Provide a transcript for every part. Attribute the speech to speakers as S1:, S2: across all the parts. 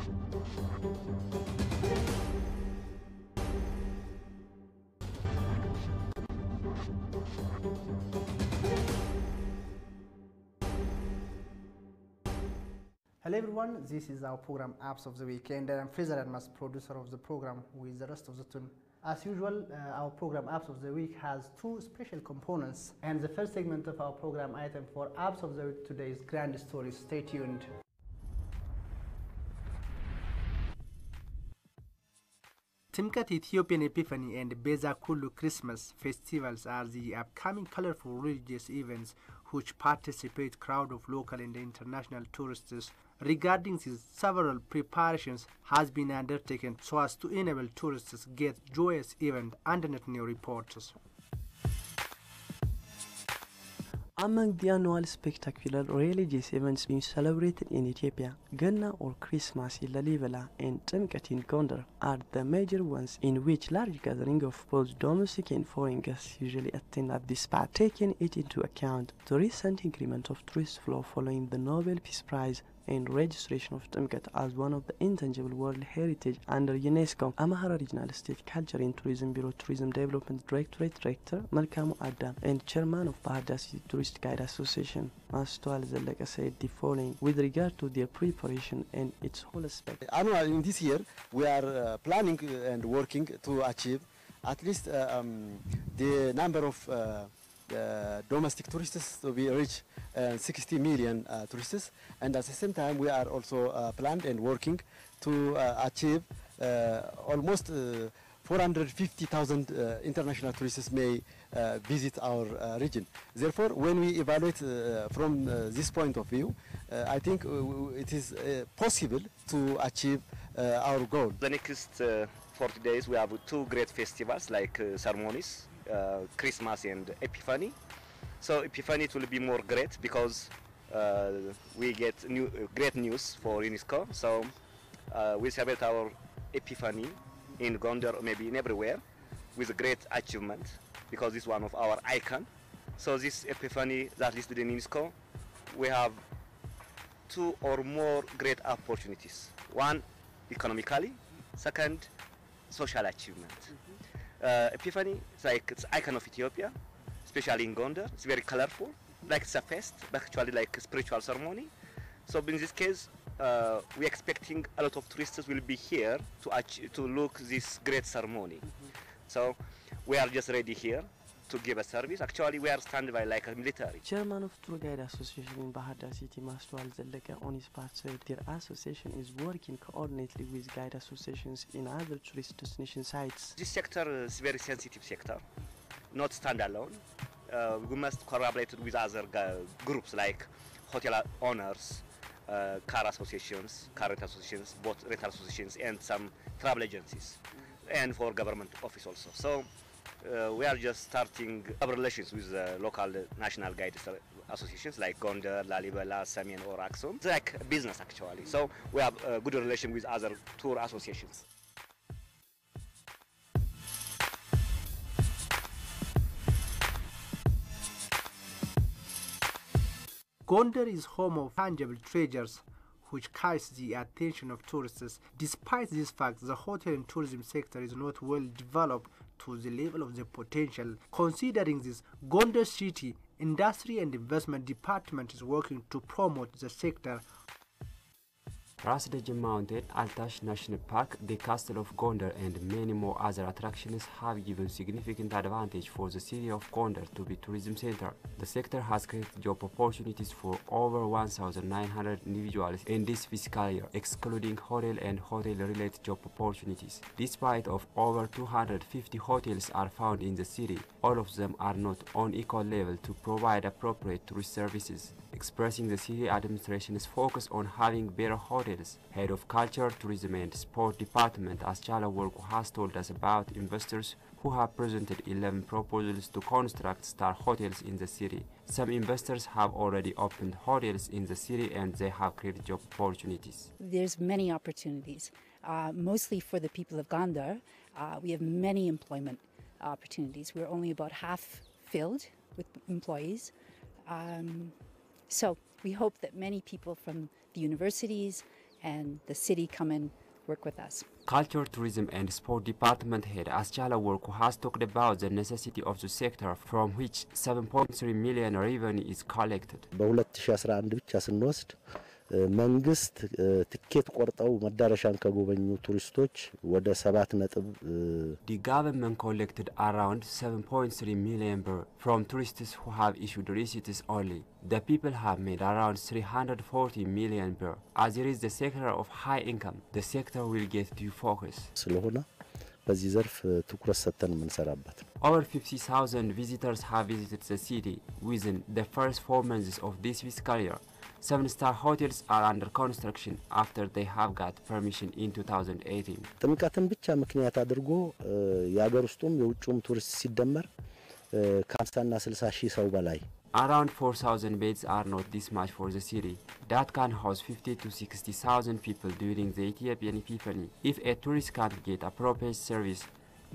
S1: Hello everyone, this is our program Apps of the Weekend, and I'm Faisal Almas, producer of the program with the rest of the team. As usual, our program Apps of the Week has two special components, and the first segment of our program item for Apps of the Week today is Grand Stories. Stay tuned. Timkat Ethiopian Epiphany and Beza Kulu Christmas festivals are the upcoming colorful religious events which participate crowd of local and international tourists. Regarding these, several preparations has been undertaken so as to enable tourists get joyous event and net new reports.
S2: Among the annual spectacular religious events being celebrated in Ethiopia, Ganna or Christmas in Lalibela and Timkat in Gondar are the major ones in which large gathering of both domestic and foreign guests usually attend at this spot. Taking it into account, the recent increment of tourist flow following the Nobel Peace Prize and registration of Timkat as one of the intangible world heritage under UNESCO, Amhara Regional State Culture and Tourism Bureau Tourism Development Directorate Director Malkamu Adam and Chairman of Bahar Dar City Tourist Guide Association Mastual Zelleka said the following with regard to their preparation and its whole aspect.
S3: Annually in this year we are planning and working to achieve at least the number of domestic tourists to be reach 60 million tourists, and at the same time we are also planned and working to achieve almost 450,000 international tourists may visit our region. Therefore, when we evaluate from this point of view, I think it is possible to achieve our goal.
S4: The next 40 days we have two great festivals like ceremonies, Christmas and Epiphany. So Epiphany it will be more great because we get great news for UNESCO. So we celebrate our Epiphany in Gondar, maybe in everywhere, with a great achievement because it's one of our icon. So this Epiphany that listed in UNESCO, we have two or more great opportunities. One, economically. Second, social achievement. Epiphany, it's icon of Ethiopia, especially in Gondar. It's very colorful, like it's a fest, but actually like a spiritual ceremony. So in this case, we're expecting a lot of tourists will be here to look this great ceremony. So we are just ready here to give a service. Actually, we are standing by like a military.
S2: Chairman of Tour Guide Association in Bahar Dar City, Mastual Zelleka, on his part said their association is working coordinately with guide associations in other tourist destination sites.
S4: This sector is very sensitive sector, not standalone. We must collaborate with other groups like hotel owners, car associations, car rental associations, boat rental associations, and some travel agencies, and for government office also. So we are just starting our relations with local national guide associations like Gondar, Lalibela, Samin or Aksum. It's like a business actually. So we have a good relation with other tour associations.
S1: Gondar is home of tangible treasures which catch the attention of tourists. Despite this fact, the hotel and tourism sector is not well developed to the level of the potential. Considering this, Gondar City Industry and Investment Department is working to promote the sector.
S5: Ras Dajan Mountain, Altash National Park, the Castle of Gondar and many more other attractions have given significant advantage for the city of Gondar to be tourism center. The sector has created job opportunities for over 1,900 individuals in this fiscal year, excluding hotel and hotel-related job opportunities. Despite of over 250 hotels are found in the city, all of them are not on equal level to provide appropriate tourist services. Expressing the city administration's focus on having better hotels, Head of Culture, Tourism and Sport Department Aschala Work has told us about investors who have presented 11 proposals to construct star hotels in the city. Some investors have already opened hotels in the city and they have created job opportunities.
S6: There's many opportunities, mostly for the people of Gondar. We have many employment opportunities. We're only about half filled with employees. So we hope that many people from the universities and the city come and work with us.
S5: Culture, Tourism and Sport Department Head Aschala Worku has talked about the necessity of the sector from which 7.3 million revenue is collected.
S7: በ2011 ብቻ ስንወስድ መንግስት ትኬት ቆርጠው መዳረሻን ከጎበኙ ቱሪስቶች ወደ 7 ነጥብ
S5: The government collected around 7.3 million from tourists who have issued receipts only. The people have made around 340 million. As it is the sector of high income, the sector will get due focus.
S7: ስለሆነ በዚህ ዘርፍ ትኩረት ሰጥተን የምንሰራበት
S5: Over 50,000 visitors have visited the city within the first 4 months of this fiscal year. 7-star hotels are under construction after they have got permission in 2018.
S7: ጥምቀትን ብቻ ምክንያት አድርጎ የሀገር ውስጡም የውጭውም ቱሪስት ሲደመር ከ50 እና 60 ሺህ ሰው በላይ
S5: Around 4,000 beds are not this much for the city. That can house 50 to 60,000 people during the Ethiopian Epiphany. If a tourist can't get appropriate service,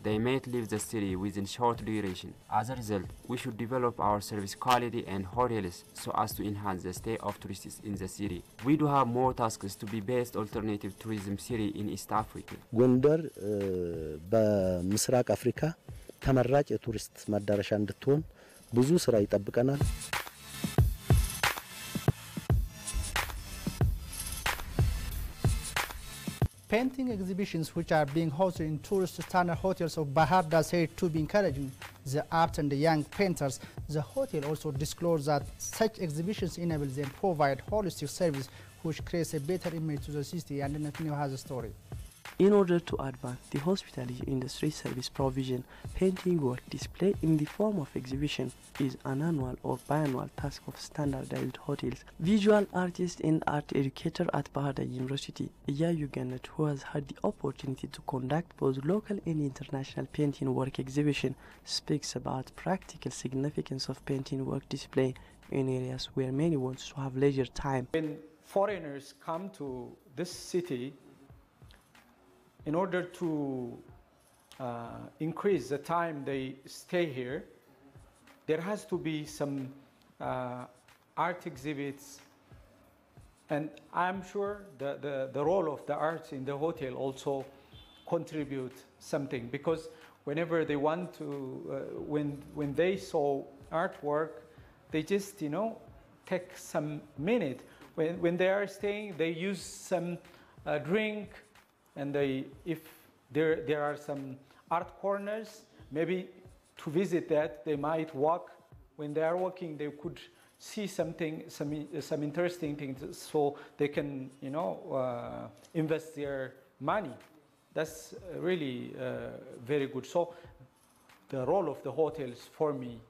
S5: they might leave the city within short duration. As a result, we should develop our service quality and hotels so as to enhance the stay of tourists in the city. We do have more tasks to be best alternative tourism city in East Africa.
S7: ጎንደር በምስራቅ አፍሪካ ተመራጭ የቱሪስት መዳረሻ እንድትሆን ብዙ ስራ ይጠብቀናል።
S1: Painting exhibitions which are being hosted in tourist standard hotels of Bahar Dar said to be encouraging the art and the young painters. The hotel also disclosed that such exhibitions enable them provide holistic service which creates a better image to the city, and Netanyahu has a story.
S2: In order to advance the hospitality industry service provision, painting work display in the form of exhibition is an annual or biannual task of standardized hotels. Visual artist and art educator at Bahar Dar University, Iyayu Gannet, who has had the opportunity to conduct both local and international painting work exhibition, speaks about practical significance of painting work display in areas where many want to have leisure time.
S8: When foreigners come to this city, in order to increase the time they stay here, there has to be some art exhibits, and I'm sure the role of the arts in the hotel also contribute something, because whenever they want to, when they saw artwork, they just take some minute. When they are staying, they use some drink. And if there are some art corners, maybe to visit that, they might walk. When they are walking, they could see some interesting things, so they can, invest their money. That's really very good. So the role of the hotels for me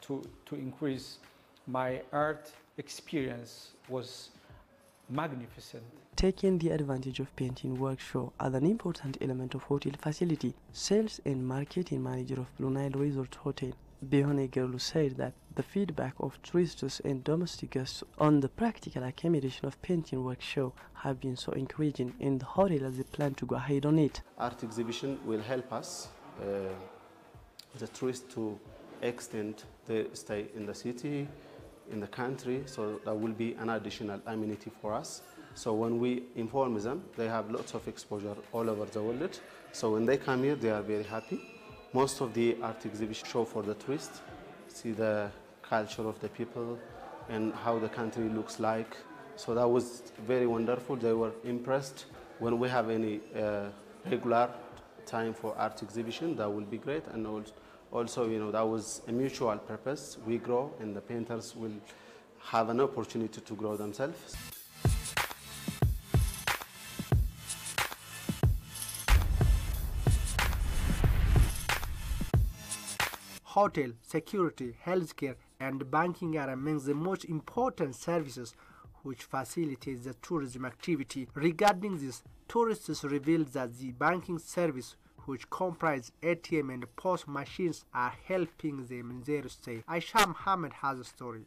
S8: to increase my art experience was magnificent.
S2: Taking the advantage of painting workshop as an important element of hotel facility, sales and marketing manager of Blue Nile Resort Hotel, Behone Gerlu, said that the feedback of tourists and domestic guests on the practical accommodation of painting workshop have been so encouraging, and the hotel has a plan to go ahead on it.
S9: Art exhibition will help us, the tourists, to extend their stay in the city, in the country, so that will be an additional amenity for us. So when we inform them, they have lots of exposure all over the world. So when they come here, they are very happy. Most of the art exhibition show for the tourists, see the culture of the people and how the country looks like. So that was very wonderful. They were impressed. When we have any regular time for art exhibition, that will be great. And also, that was a mutual purpose. We grow, and the painters will have an opportunity to grow themselves.
S1: Hotel, security, healthcare, and banking are among the most important services which facilitate the tourism activity. Regarding this, tourists revealed that the banking service, which comprise ATM and POS machines, are helping them in their stay. Aisha Mohammed has a story.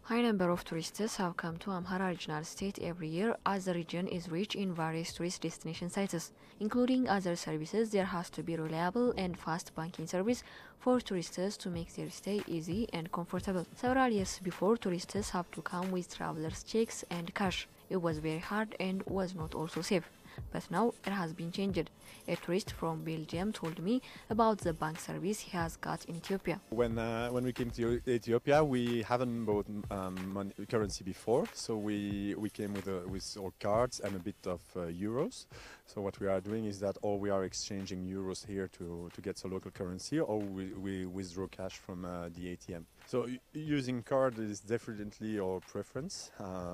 S10: High number of tourists have come to Amhara regional state every year, as the region is rich in various tourist destination sites. Including other services, there has to be reliable and fast banking service for tourists to make their stay easy and comfortable. Several years before, tourists have to come with travelers' checks and cash. It was very hard and was not also safe. But now it has been changed. A tourist from Belgium told me about the bank service he has got in Ethiopia.
S11: When we came to Ethiopia, we haven't bought currency before, so we came with our cards and a bit of euros. So what we are doing is that or we are exchanging euros here to get some local currency, or we withdraw cash from the ATM. So using card is definitely our preference.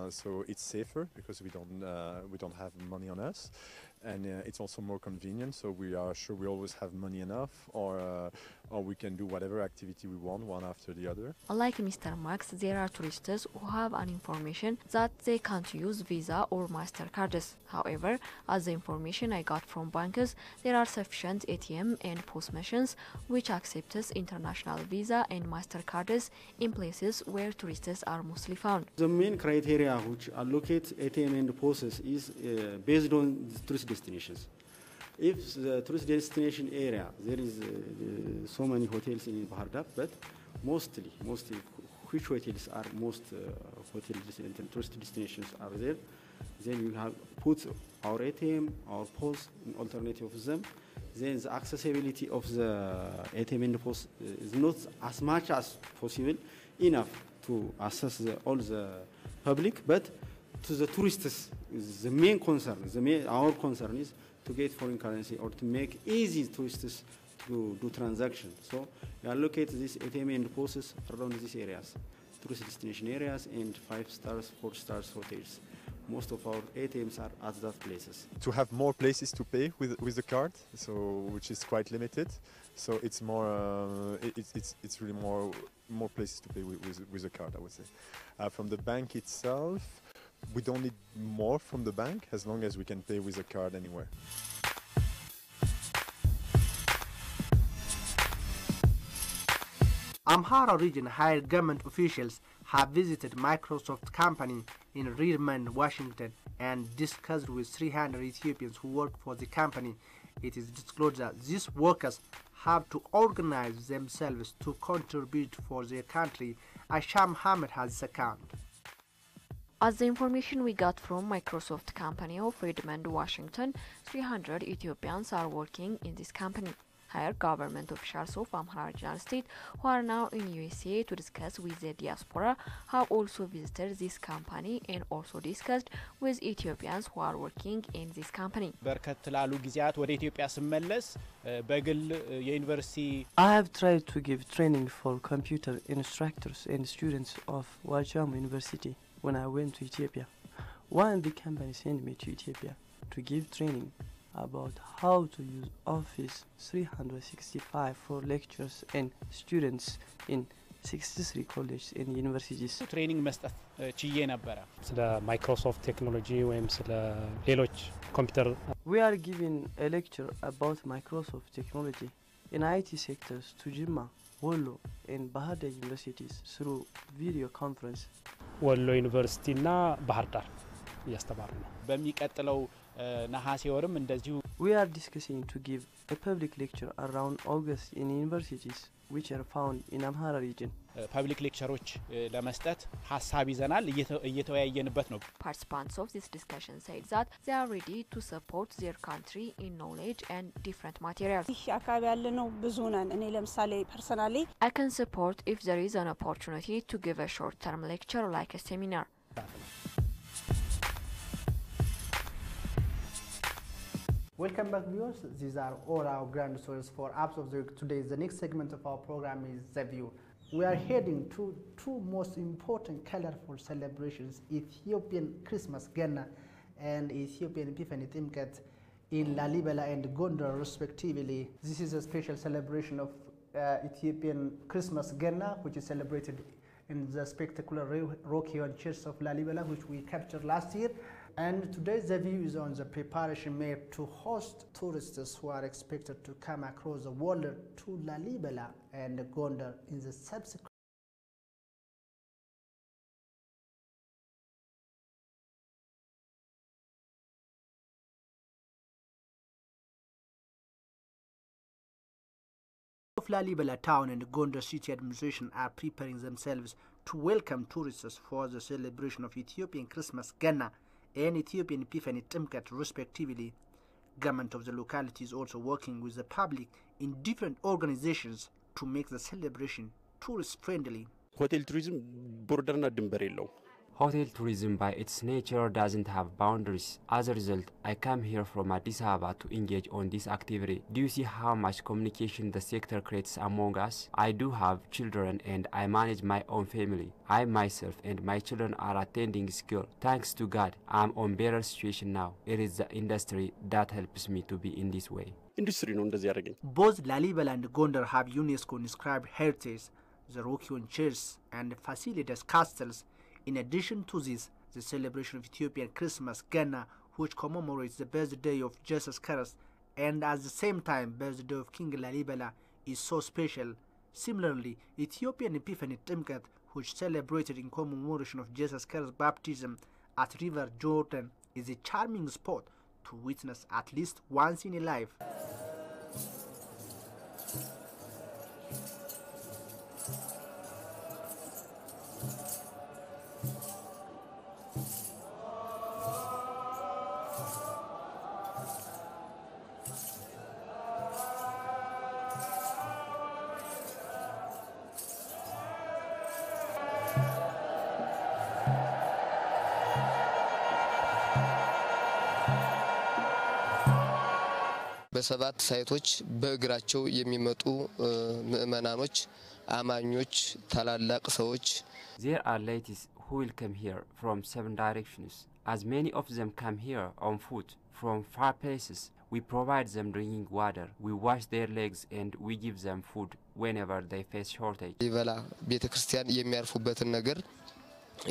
S11: So it's safer because we don't have money on us, and it's also more convenient. So we are sure we always have money enough, or we can do whatever activity we want, one after the other.
S10: Unlike Mr. Max, there are tourists who have an information that they can't use Visa or MasterCards. However, as the information I got from banks, there are sufficient ATM and POS machines which accepts international Visa and MasterCards in places where tourists are mostly found.
S12: The main criteria which allocate ATM and POS is based on the tourist destinations. If the tourist destination area, there is so many hotels in Bahar Dar, but mostly which hotels are most tourist destinations are there, then you have put our ATM, our POS in alternative of them. Then the accessibility of the ATM and the POS is not as much as possible enough to access all the public, but to the tourists, the main concern, our concern is to get foreign currency or to make easy tourists to do transactions. So we allocate this ATM and POS around these areas, tourist destination areas and 5 stars, 4 stars hotels. Most of our ATMs are at that places.
S11: To have more places to pay with the card, so which is quite limited. So it's more, it's really more places to pay with the card, I would say. From the bank itself, we don't need more from the bank as long as we can pay with a card anywhere.
S1: Amhara region higher government officials have visited Microsoft company in Redmond, Washington, and discussed with 300 Ethiopians who work for the company. It is disclosed that these workers have to organize themselves to contribute for their country. Aisha Mohammed has this account.
S10: As the information we got from Microsoft company of Redmond, Washington, 300 Ethiopians are working in this company. Higher government officials of Amhara Regional State who are now in USA to discuss with the diaspora have also visited this company and also discussed with Ethiopians who are working in this company.
S2: I have tried to give training for computer instructors and students of Wajam University when I went to Ethiopia. One of the companies sent me to Ethiopia to give training about how to use Office 365 for lecturers and students in 63 colleges and universities.
S13: ትሬኒንግ መስጠት ችዬ ነበረ ስለ ማይክሮሶፍት ቴክኖሎጂ ወይም ስለ ሌሎች ኮምፒውተር
S2: We are giving a lecture about Microsoft technology in IT sectors to Jimma, Wollo and Bahar Dar universities through video conference.
S13: ወሎ ዩኒቨርሲቲ እና ባህር ዳር እያስተማሩ ነው በሚቀጥለው ነሐሴ ወርም እንደዚሁ
S2: We are discussing to give a public lecture around August in universities which are found in Amhara region.
S13: ፐብሊክ ሌክቸሮች ለመስጠት ሐሳብ ይዘናል እየተወያየንበት ነው
S10: Participants of this discussion said that they are ready to support their country in knowledge and different materials.
S14: አካባቢ ያለነው ብዙ ነን እኔ ለምሳሌ ፐርሰናሊ
S10: I can support if there is an opportunity to give a short term lecture like a seminar.
S1: Welcome back, viewers. These are all our grand stories for Apps of the Week. Today, the next segment of our program is The View. We are heading to two most important colorful celebrations, Ethiopian Christmas Ganna and Ethiopian Epiphany Timkat in Lalibela and Gondar respectively. This is a special celebration of Ethiopian Christmas Ganna, which is celebrated in the spectacular rock-hewn church of Lalibela, which we captured last year. And today's The View is on the preparation made to host tourists who are expected to come across the border to Lalibela and Gondar in the subsequent of Lalibela town and Gondar city administration are preparing themselves to welcome tourists for the celebration of Ethiopian Christmas Ganna and Ethiopian Epiphany Timkat respectively. Government of the locality is also working with the public in different organizations to make the celebration tourist friendly.
S15: ሆቴል ቱሪዝም ቦርደርና ድንበር የለው
S5: Hotel tourism by its nature doesn't have boundaries. As a result, I come here from Addis Ababa to engage on this activity. Do you see how much communication the sector creates among us? I do have children and I manage my own family. I myself and my children are attending school. Thanks to God, I'm on better situation now. It is the industry that helps me to be in this way.
S15: ኢንዱስትሪ ነው እንደዚህ ያደረገኝ
S1: Both Lalibela and Gondar have UNESCO inscribed heritage, the Rokion churches and Fasilides castles. In addition to this, the celebration of Ethiopian Christmas, Ganna, which commemorates the birthday of Jesus Christ, and at the same time birthday of King Lalibela, is so special. Similarly, Ethiopian Epiphany Timkat, which celebrated in commemoration of Jesus Christ's baptism at River Jordan, is a charming spot to witness at least once in a life.
S16: በሰባት ሳይቶች በእግራቸው የሚመጡ ምእመናኖች አማኞች ታላላቅ ሰዎች
S5: There are ladies who will come here from 7 directions. As many of them come here on foot from far places, we provide them drinking water, we wash their legs and we give them food whenever they face shortage.
S16: ሊበላ ቤተክርስቲያን የሚያርፉበትን ነገር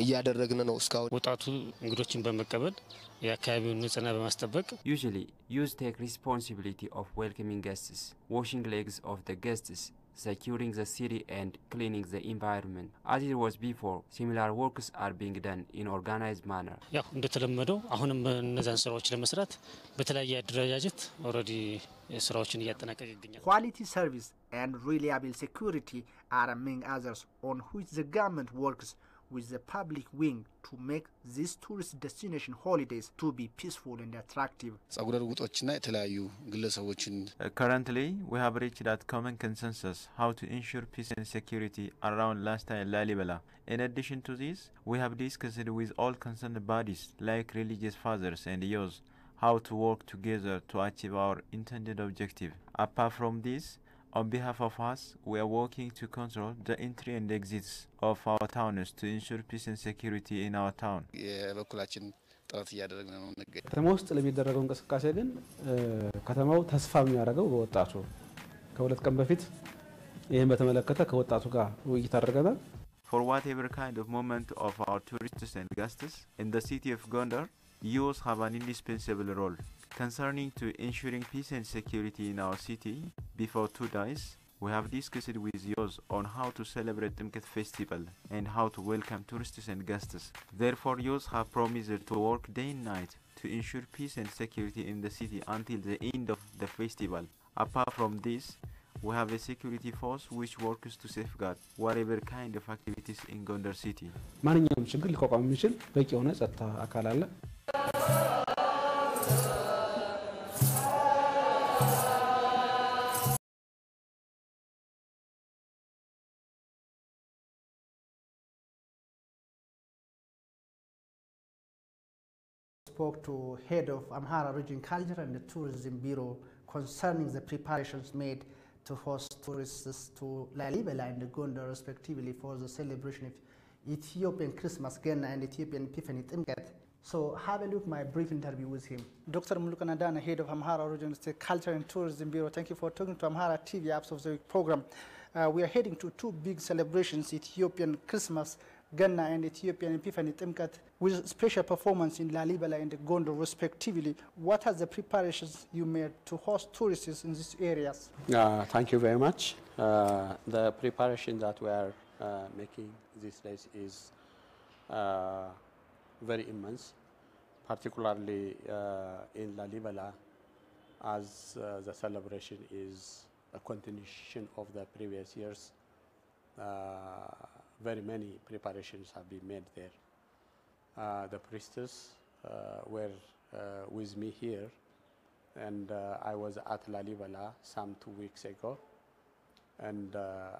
S16: እያደረግን ነው እስካሁን
S17: ወጣቱ እንግዶችን በመቀበል የአካባቢውን ንጽህና በማስጠበቅ
S5: Usually, youth take responsibility of welcoming guests, washing legs of the guests, securing the city and cleaning the environment. As it was before, similar works are being done in organized manner.
S17: ያው እንደተለመደው አሁንም እነዛን ስራዎች ለመስራት በተለያየ አደረጃጀት ኦሬዲ ስራዎችን እያጠናቀቀ ይገኛል
S1: Quality service and reliable security are among others on which the government works with the public wing to make these tourist destination holidays to be peaceful and attractive.
S18: ጸጉረ ልውጦችና የተለያዩ ግለሰቦችን
S19: Currently, we have reached that common consensus how to ensure peace and security around Lasta and Lalibela. In addition to this, we have discussed with all concerned bodies like religious fathers and youths how to work together to achieve our intended objective. Apart from this, on behalf of us, we are working to control the entry and exits of our towns to ensure peace and security in our town.
S18: የበኩላችን ጥረት እያደረግን ነው ነገ
S20: ከተማ ውስጥ ለሚደረገው እንቅስቃሴ ግን ከተማው ተስፋ የሚያደርገው በወጣቱ ከሁለት ቀን በፊት ይሄን በተመለከተ ከወጣቱ ጋር ውይይት አድርገናል
S19: For whatever kind of movement of our tourists and guests in the city of Gondar, youth have an indispensable role. Concerning to ensuring peace and security in our city, before 2 days, we have discussed with youth on how to celebrate Timkat festival and how to welcome tourists and guests. Therefore, youth have promised to work day and night to ensure peace and security in the city until the end of the festival. Apart from this, we have a security force which works to safeguard whatever kind of activities in Gondar city.
S20: ማንኛውም ችግር ሊቋቋም የሚችል በቂ የሆነ ጸጥታ አካል አለ
S1: Spoke to head of Amhara Region Culture and Tourism Bureau concerning the preparations made to host tourists to Lalibela and Gondar respectively for the celebration of Ethiopian Christmas, Ganna and Ethiopian Epiphany Timkat. So have a look at my brief interview with him. Dr. Mulukanadana, head of Amhara Region State Culture and Tourism Bureau, thank you for talking to Amhara TV apps of the program. We are heading to 2 big celebrations, Ethiopian Christmas, Ganna and Ethiopian Epiphany Timkat, with special performance in Lalibela and Gondar respectively. What are the preparations you made to host tourists in these areas?
S12: Thank you very much. The preparation that we are making these days is very immense, particularly in Lalibela, as the celebration is a continuation of the previous years. Very many preparations have been made there. The priestess
S9: were with me here, and I was at Lalibela some 2 weeks ago, and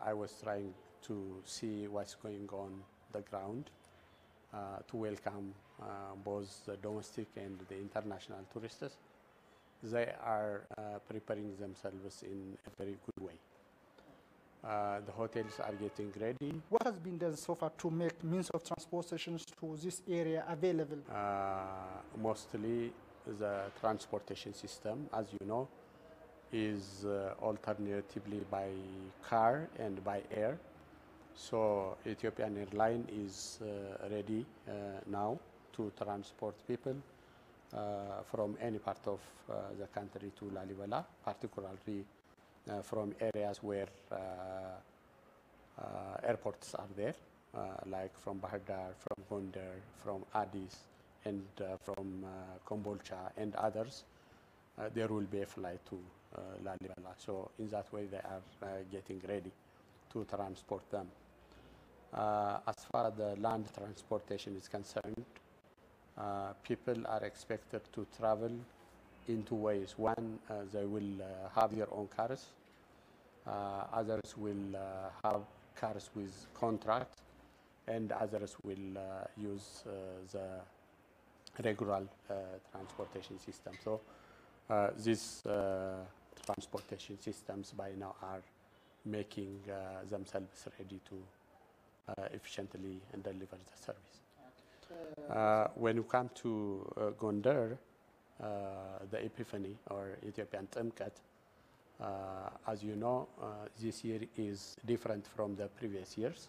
S9: I was trying to see what's going on the ground to welcome both the domestic and the international tourists. They are preparing themselves in a very good way. The hotels are getting ready.
S21: What has been done so far to make means of transportation to this area available?
S9: Mostly the transportation system, as you know, is alternatively by car and by air. So Ethiopian Airlines is ready now to transport people from any part of the country to Lalibela, particularly from areas where airports are there, like from Bahir Dar, from Gondar, from Addis, and from Kombolcha and others. There will be a flight to Lalibela. So in that way, they are getting ready to transport them. As far as the land transportation is concerned, people are expected to travel in 2 ways. One, they will have their own cars. Others will have cars with contract, and others will use the regular transportation system. So these transportation systems by now are making themselves ready to efficiently and deliver the service. When you come to Gondar, the Epiphany or Ethiopian Timkat, as you know, this year is different from the previous years.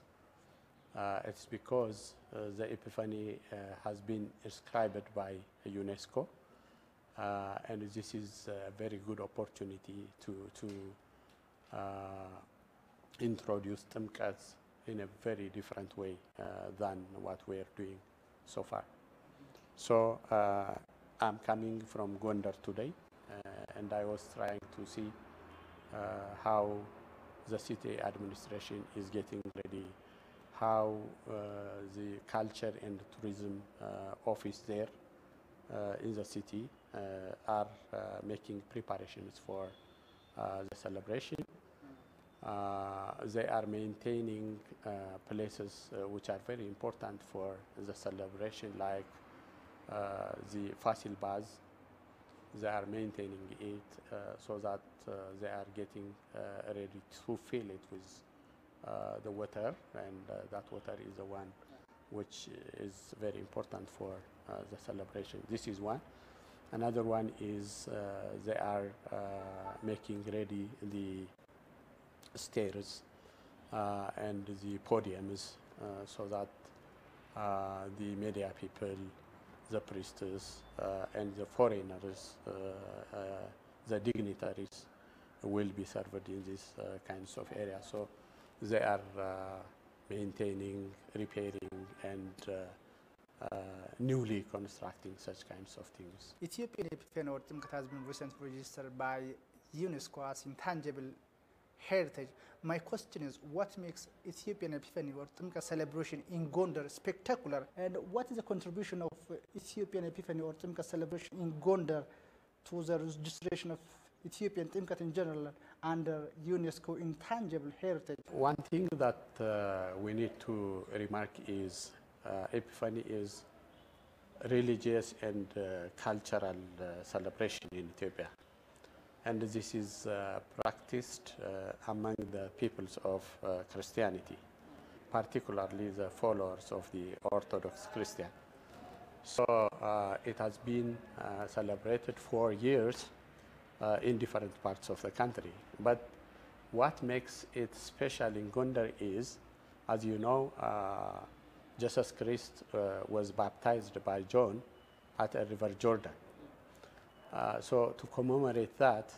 S9: It's because the Epiphany has been inscribed by UNESCO, and this is a very good opportunity to introduce Timkats in a very different way than what we are doing so far. So I'm coming from Gondar today, and I was trying to see how the city administration is getting ready, how the culture and tourism office there in the city are making preparations for the celebration. They are maintaining places which are very important for the celebration, like the Fasil Baz. They are maintaining it so that they are getting ready to fill it with the water, and that water is the one which is very important for the celebration. This is one. Another one is they are making ready the stairs and the podiums so that the media people, the priests, and the foreigners, the dignitaries will be served in these kinds of areas. So they are maintaining, repairing, and newly constructing such kinds of things.
S21: Ethiopian Epiphany or Timkat has been recently registered by UNESCO as intangible heritage. My question is, what makes Ethiopian Epiphany or Timkat celebration in Gondar spectacular, and what is the contribution of Ethiopian Epiphany or Timkat celebration in Gondar to the registration of Ethiopian Timkat in general under UNESCO intangible heritage?
S9: One thing that we need to remark is Epiphany is religious and cultural celebration in Ethiopia. And this is practiced among the peoples of Christianity, particularly the followers of the Orthodox Christian. So it has been celebrated for years in different parts of the country. But what makes it special in Gondar is, as you know, Jesus Christ was baptized by John at a river Jordan. So to commemorate that,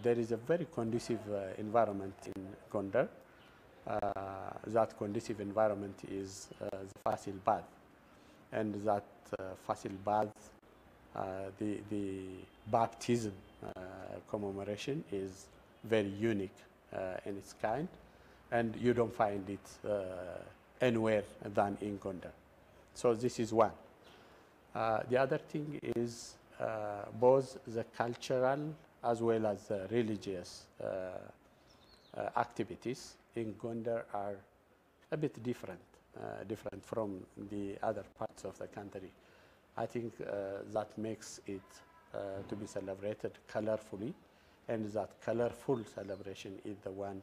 S9: there is a very conducive environment in Gondar. That conducive environment is the Fasil Bath. And that Fasil Bath, the baptism commemoration is very unique in its kind, and you don't find it anywhere than in Gondar. So this is one.
S15: The other thing is both the cultural as well as the religious activities in Gondar are a bit different from the other parts of the country. I think that makes it to be celebrated colorfully, and that colorful celebration is the one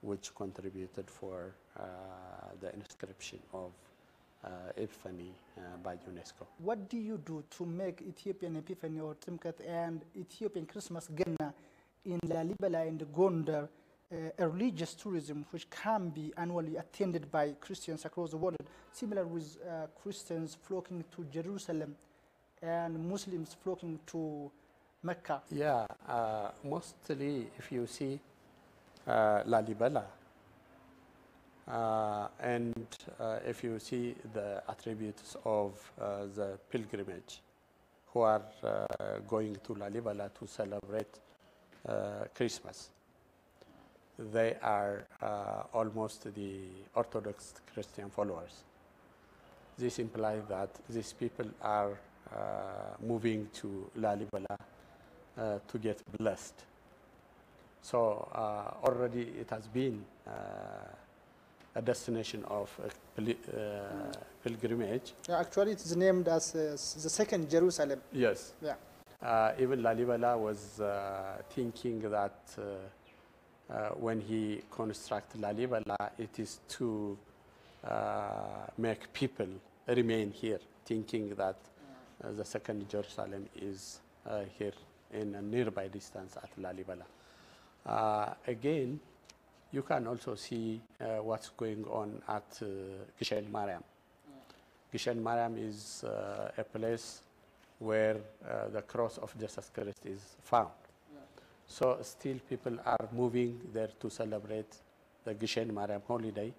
S15: which contributed for the inscription of Epiphany by UNESCO.
S21: What do you do to make Ethiopian Epiphany or Timkat and Ethiopian Christmas Ganna in Lalibela and Gondar a religious tourism which can be annually attended by Christians across the world, similar with Christians flocking to Jerusalem and Muslims flocking to Mecca?
S15: Yeah, mostly if you see Lalibela and if you see the attributes of the pilgrimage who are going to Lalibela to celebrate Christmas, they are almost the Orthodox Christian followers. This implies that these people are moving to Lalibela to get blessed. So already it has been a destination of pilgrimage.
S21: Yeah, actually, it is named as the second Jerusalem.
S15: Yes.
S21: Yeah.
S15: Even Lalibela was thinking that when he constructed Lalibela, it is to make people remain here, thinking that the second Jerusalem is here in a nearby distance at Lalibela. Again, you can also see what's going on at Gishen Mariam. Gishen Mariam is a place where the cross of Jesus Christ is found. So still people are moving there to celebrate the Gishen Mariam holiday,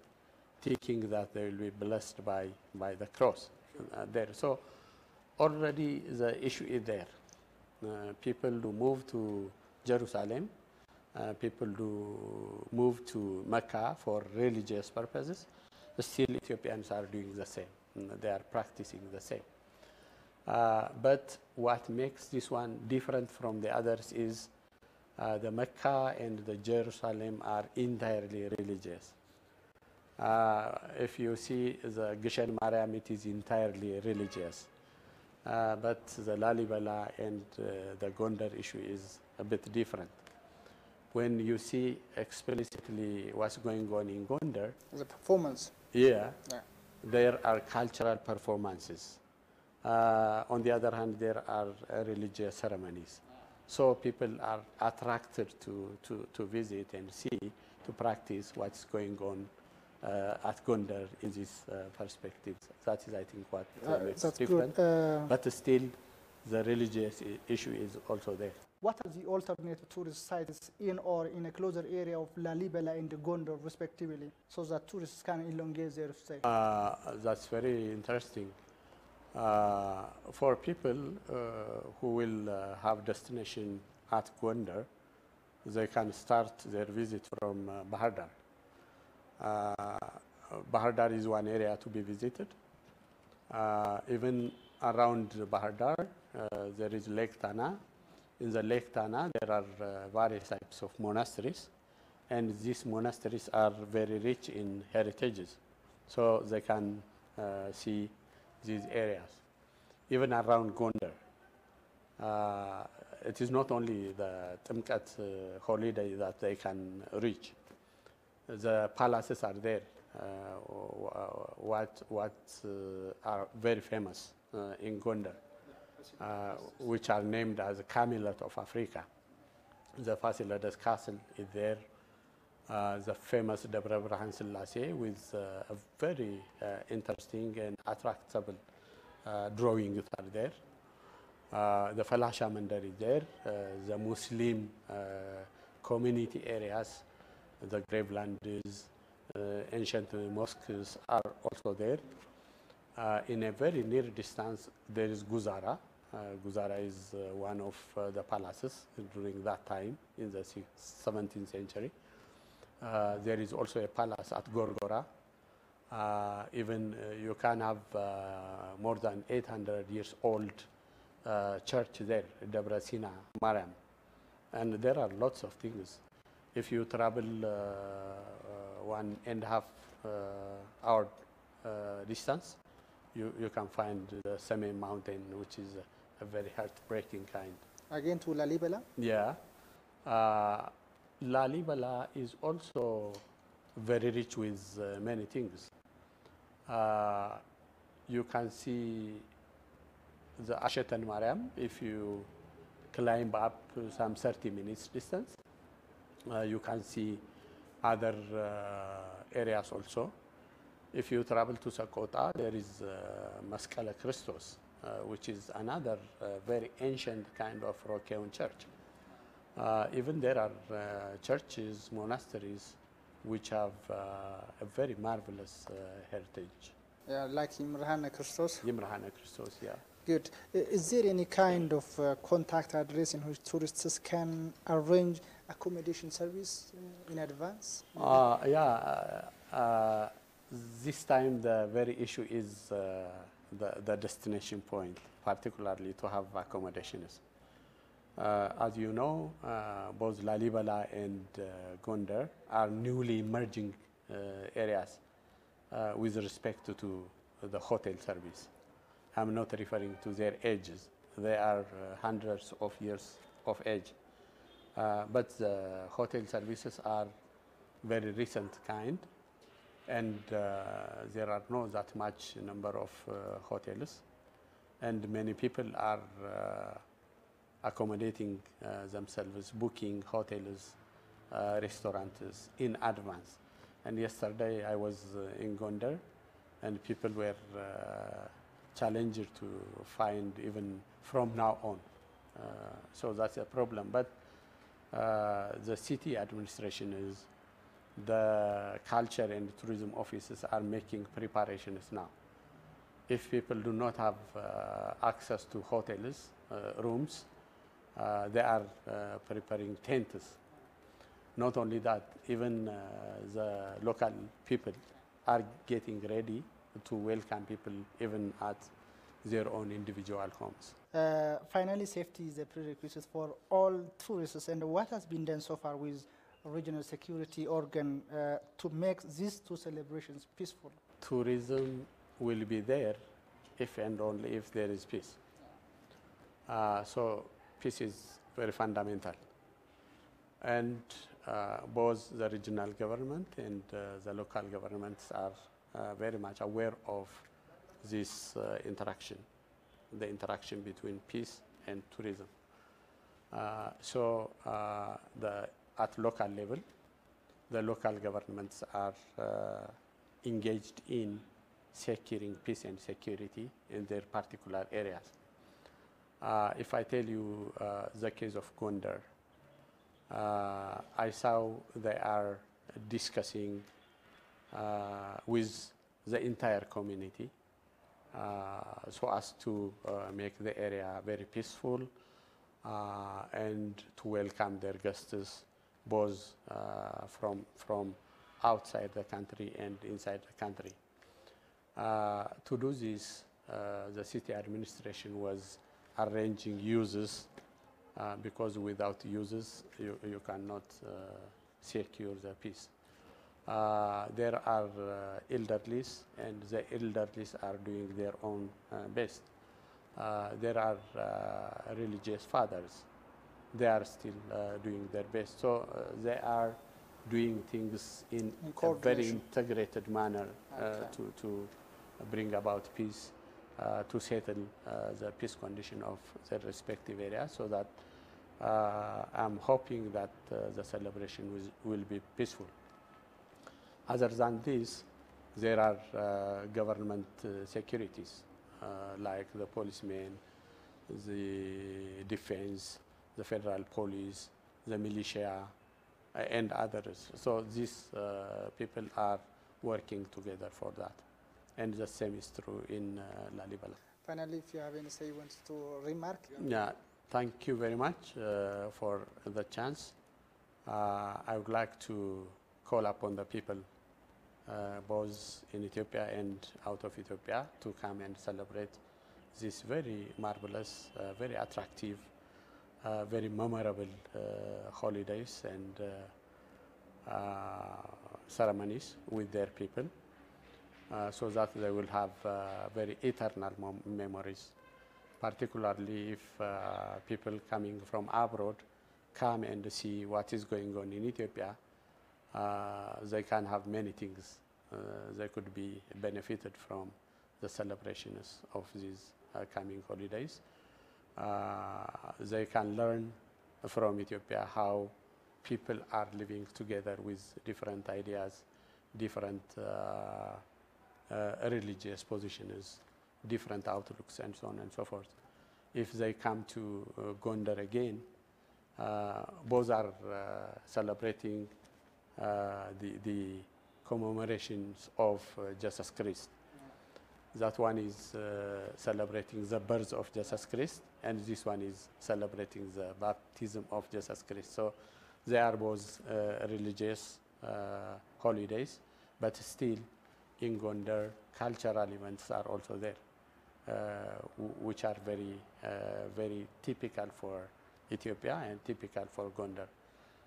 S15: thinking that they will be blessed by the cross there. So already the issue is there. People do move to Jerusalem, people do move to Mecca for religious purposes. Still Ethiopians are doing the same. They are practicing the same. But what makes this one different from the others is the Mecca and the Jerusalem are entirely religious. If you see the Gishen Mariam, it is entirely religious. But the Lalibela and the Gondar issue is a bit different. When you see explicitly what's going on in Gondar,
S21: the performance.
S15: Yeah. There are cultural performances. On the other hand, there are religious ceremonies. So people are attracted to visit and see, to practice what's going on at Gondar in this perspective. That is, I think, what makes it different. But still, the religious issue is also there.
S21: What are the alternative tourist sites in or in a closer area of Lalibela and Gondar, respectively, so that tourists can elongate their stay?
S15: That's very interesting. For people who will have destination at Gondar, they can start their visit from Bahar Dar. Bahar Dar is one area to be visited. Even around Bahar Dar, there is Lake Tana. In the Lake Tana, there are various types of monasteries, and these monasteries are very rich in heritages, so they can see these areas. Even around Gondar, it is not only the Timkat holiday that they can reach. The palaces are there, what are very famous in Gondar, which are named as the Camelot of Africa. The Fasilides Castle is there. The famous Debre Birhan Selassie with a very interesting and attractive drawings are there. The Falasha Mandar is there. The Muslim community areas, the gravelands, ancient mosques are also there. In a very near distance, there is Guzara. Guzara is one of the palaces during that time in the 17th century. There is also a palace at Gorgora. Even you can have more than 800 years old church there, Debra Sina Mariam. And there are lots of things. If you travel 1.5 hour distance, you can find the Semei mountain, which is a very heartbreaking kind.
S21: Again to Lalibela?
S15: Yeah. Lalibela is also very rich with many things. You can see the Ashetan Mariam if you climb up some 30 minutes distance. You can see other areas also. If you travel to Sakota, there is Maskala Christos, which is another very ancient kind of Rokeon church. Even there are churches, monasteries, which have a very marvelous heritage.
S21: Yeah, like Imrahana Christos?
S15: Imrahana Christos, yeah.
S21: Good. Is there any kind of contact address in which tourists can arrange accommodation service in advance?
S15: This time the very issue is the destination point, particularly to have accommodations. As you know, both Lalibela and Gondar are newly emerging areas with respect to the hotel service. I'm not referring to their ages. They are hundreds of years of age. But the hotel services are very recent kind, and there are not that much number of hotels, and many people are accommodating themselves, booking hotels, restaurants in advance. And yesterday I was in Gondar, and people were challenged to find even from now on. So that's a problem. But the city administration is, the culture and tourism offices are making preparations now. If people do not have access to hotels, rooms, they are preparing tents. Not only that, even the local people are getting ready to welcome people even at their own individual homes.
S21: Finally, safety is a prerequisite for all tourists, and what has been done so far with regional security organ to make these two celebrations peaceful?
S15: Tourism will be there if and only if there is peace. So peace is very fundamental. And both the regional government and the local governments are very much aware of this interaction, the interaction between peace and tourism. At local level, the local governments are engaged in securing peace and security in their particular areas. If I tell you the case of Gondar, I saw they are discussing with the entire community so as to make the area very peaceful and to welcome their guests both from outside the country and inside the country. To do this, the city administration was arranging uses because without uses you cannot secure the peace. There are elderlies, and the elderlies are doing their own best. There are religious fathers. They are still doing their best. So they are doing things in a very integrated manner to bring about peace, to settle the peace condition of their respective areas, so that I'm hoping that the celebration will be peaceful. Other than this, there are government securities like the policemen, the defense, the federal police, the militia, and others. So these people are working together for that. And the same is true in Lalibela.
S21: Finally, if you have anything you want to remark?
S15: Yeah, thank you very much for the chance. I would like to call upon the people both in Ethiopia and out of Ethiopia, to come and celebrate this very marvelous, very attractive, very memorable holidays and ceremonies with their people, so that they will have very eternal memories, particularly if people coming from abroad come and see what is going on in Ethiopia. They can have many things. They could be benefited from the celebrations of these coming holidays. They can learn from Ethiopia how people are living together with different ideas, different religious positions, different outlooks, and so on and so forth. If they come to Gondar again, both are celebrating the commemorations of Jesus Christ. That one is celebrating the birth of Jesus Christ, and this one is celebrating the baptism of Jesus Christ. So they are both religious holidays, but still in Gondar, cultural events are also there, which are very typical for Ethiopia and typical for Gondar.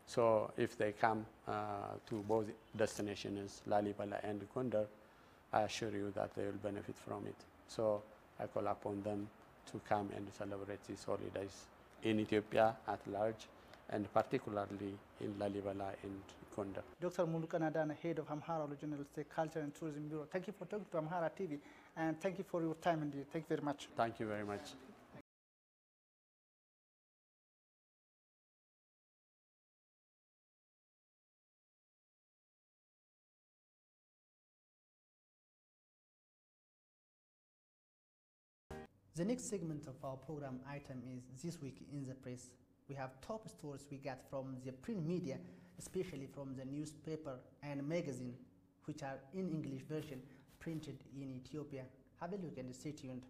S15: So if they come to both destinations, Lalibela and Gondar, I assure you that they will benefit from it. So I call upon them to come and celebrate these holidays in Ethiopia at large, and particularly in Lalibela and Gondar.
S21: Dr. Mulukan Adana, head of Amhara Regional State Culture and Tourism Bureau. Thank you for talking to Amhara TV, and thank you for your time indeed. Thank you very much.
S15: Thank you very much.
S21: The next segment of our program item is This Week in the Press. We have top stories we get from the print media, especially from the newspaper and magazine, which are in English version printed in Ethiopia. Have a look and stay tuned.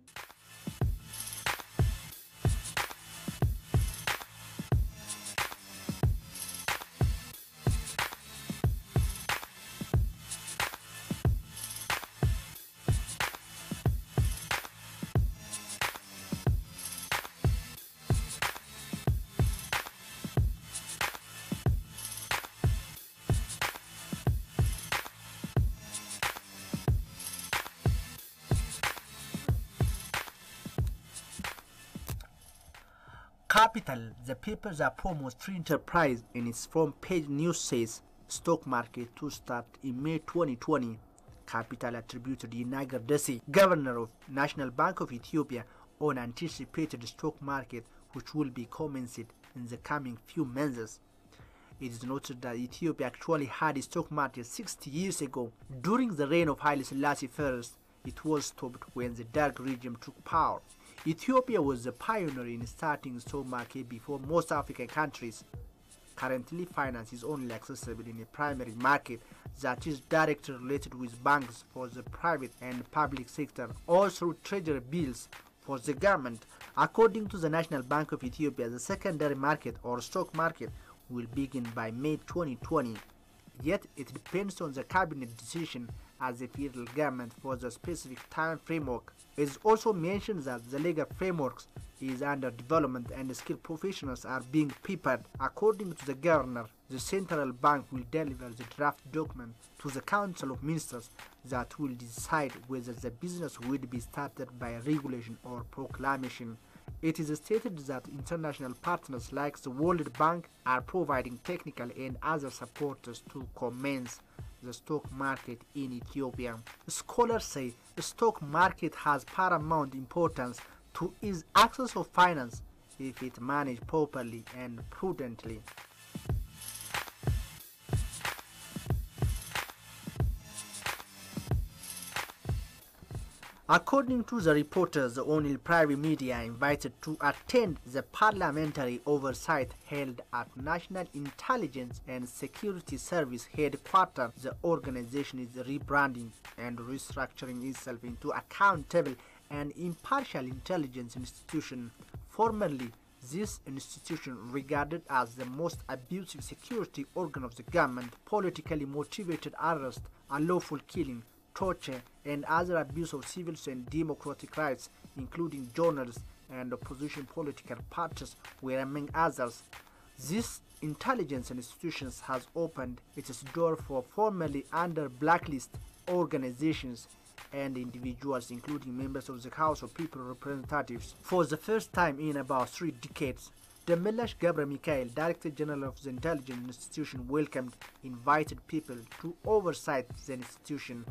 S21: Capital, the paper that promotes free enterprise in its front page news says stock market to start in May 2020. Capital attributed Yinegar Desi, governor of National Bank of Ethiopia, on anticipated stock market which will be commenced in the coming few months. It is noted that Ethiopia actually had a stock market 60 years ago. During the reign of Haile Selassie I, it was stopped when the Derg regime took power. Ethiopia was the pioneer in starting stock market before most African countries. Currently, finance is only accessible in a primary market that is directly related with banks for the private and public sector, or through treasury bills for the government. According to the National Bank of Ethiopia, the secondary market or stock market will begin by May 2020. Yet it depends on the cabinet decision as the federal government for the specific time framework. It is also mentioned that the legal framework is under development and skilled professionals are being prepared. According to the governor, the central bank will deliver the draft document to the Council of Ministers that will decide whether the business will be started by regulation or proclamation. It is stated that international partners like the World Bank are providing technical and other supporters to commence the stock market in Ethiopia. Scholars say the stock market has paramount importance to ease access of finance if it managed properly and prudently. According to the reporters, the only private media invited to attend the parliamentary oversight held at National Intelligence and Security Service headquarters, the organization is rebranding and restructuring itself into accountable and impartial intelligence institution. Formerly,
S1: This institution, regarded as the most abusive security organ of the government, politically motivated arrest, unlawful killing, torture, and other abuse of civil and democratic rights, including journalists and opposition political parties, were among others. This intelligence institution has opened its door for formerly under blacklist organizations and individuals, including members of the House of People Representatives. For the first time in about 3 decades, Demirtaş Gebreminkail, Director General of the Intelligence Institution, welcomed invited people to oversight the institution.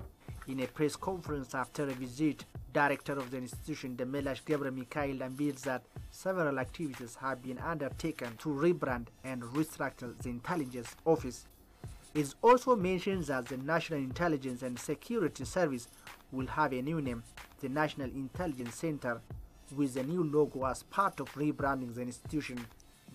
S1: In a press conference after a visit, Director of the institution, Demirtaş Gebreminkail, unveiled that several activities have been undertaken to rebrand and restructure the intelligence office. It also mentions that the National Intelligence and Security Service will have a new name, the National Intelligence Center, with a new logo as part of rebranding the institution.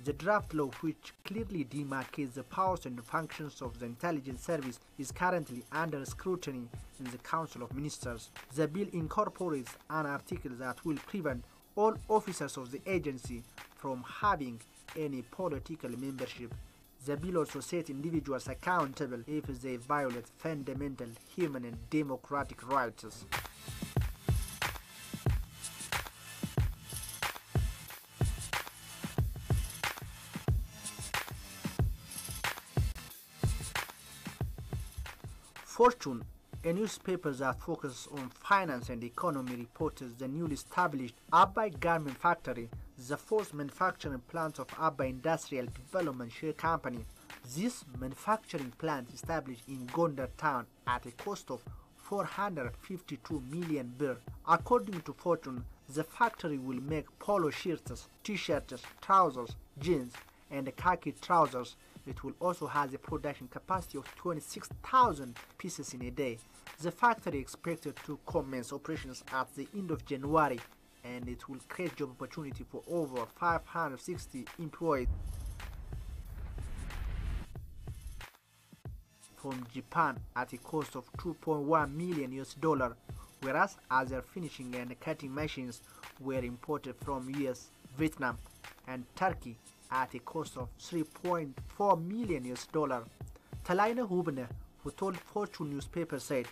S1: The draft law, which clearly demarcates the powers and functions of the intelligence service, is currently under scrutiny in the Council of Ministers. The bill incorporates an article that will prevent all officers of the agency from having any political membership. The bill also sets individuals accountable if they violate fundamental human and democratic rights. Fortune, a newspaper that focuses on finance and economy, reports the newly established Abay Garment Factory, the fourth manufacturing plant of Abay Industrial Development Share Company. This manufacturing plant established in Gondar town at a cost of 452 million birr. According to Fortune, the factory will make polo shirts, t-shirts, trousers, jeans, and khaki trousers. It will also have a production capacity of 26,000 pieces in a day. The factory is expected to commence operations at the end of January, and it will create job opportunity for over 560 employees. From Japan at a cost of $2.1 million, whereas other finishing and cutting machines were imported from US, Vietnam, and Turkey at a cost of $3.4 million. Talaina Hubner, who told Fortune newspaper, said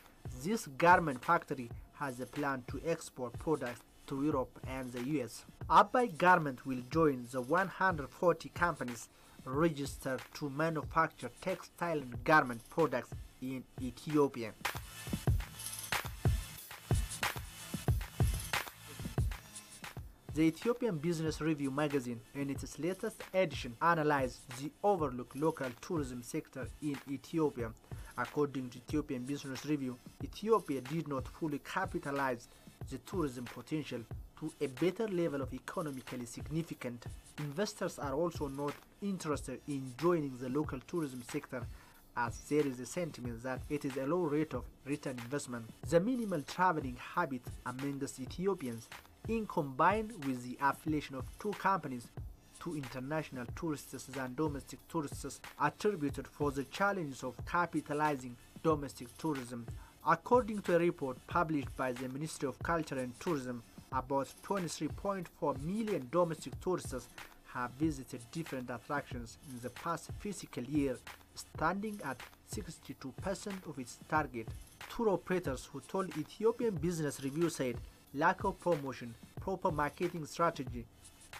S1: this garment factory has a plan to export products to Europe and the US. Abay Garment will join the 140 companies registered to manufacture textile and garment products in Ethiopia. The Ethiopian Business Review magazine, in its latest edition, analyzed the overlooked local tourism sector in Ethiopia. According to Ethiopian Business Review, Ethiopia did not fully capitalize the tourism potential to a better level of economically significant. Investors are also not interested in joining the local tourism sector, as there is a sentiment that it is a low rate of return investment. The minimal traveling habit amongst Ethiopians, in combined with the affiliation of two companies to international tourists and domestic tourists, attributed for the challenges of capitalizing domestic tourism. According to a report published by the Ministry of Culture and Tourism, about 23.4 million domestic tourists have visited different attractions in the past fiscal year, standing at 62% of its target. Tour operators who told Ethiopian Business Review said lack of promotion, proper marketing strategy,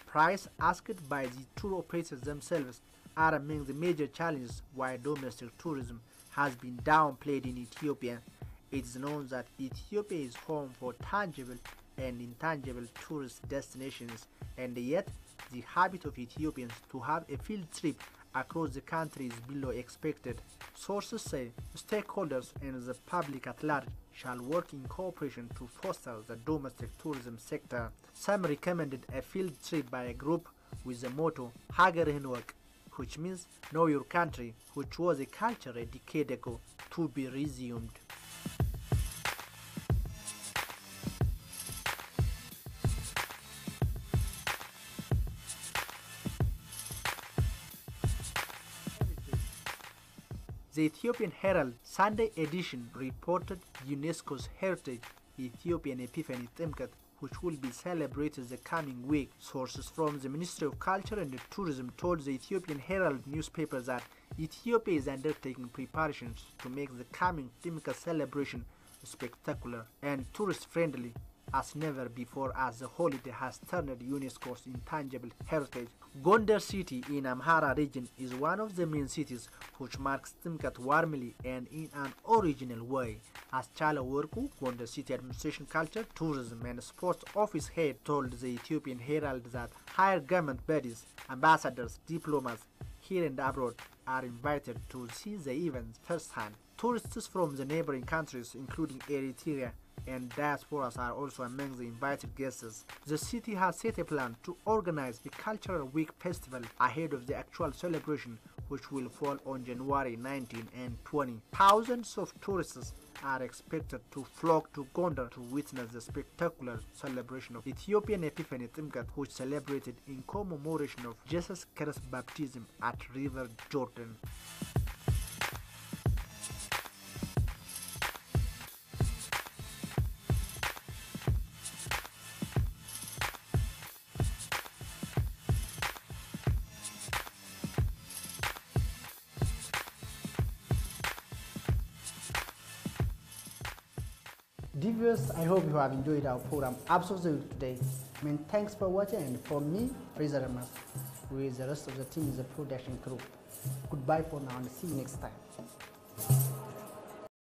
S1: price asked by the tour operators themselves are among the major challenges why domestic tourism has been downplayed in Ethiopia. It is known that Ethiopia is home for tangible and intangible tourist destinations, and yet the habit of Ethiopians to have a field trip across the country is below expected. Sources say stakeholders and the public at large shall work in cooperation to foster the domestic tourism sector. Some recommended a field trip by a group with the motto Hagerhin Work, which means know your country, which was a culture a decade ago, to be resumed. The Ethiopian Herald Sunday edition reported UNESCO's Heritage Ethiopian Epiphany Timkat, which will be celebrated the coming week. Sources from the Ministry of Culture and Tourism told the Ethiopian Herald newspaper that Ethiopia is undertaking preparations to make the coming Timka celebration spectacular and tourist-friendly as never before, as the holiday has turned UNESCO's intangible heritage. Gondar city in Amhara region is one of the main cities which marks Timkat warmly and in an original way. As Chala Worku, Gondar City Administration Culture, Tourism and Sports Office head, told the Ethiopian Herald that higher government bodies, ambassadors, diplomats here and abroad are invited to see the events firsthand. Tourists from the neighboring countries, including Eritrea and diasporas, are also among the invited guests. The city has set a plan to organize the Cultural Week Festival ahead of the actual celebration, which will fall on January 19 and 20. Thousands of tourists are expected to flock to Gondar to witness the spectacular celebration of Ethiopian Epiphany Timkat, which celebrated in commemoration of Jesus Christ's baptism at River Jordan.
S21: Viewers, I hope you have enjoyed our program absolutely today. Thanks for watching, and for me, Fraser Ramas, with the rest of the team in the production crew. Goodbye for now and see you next time.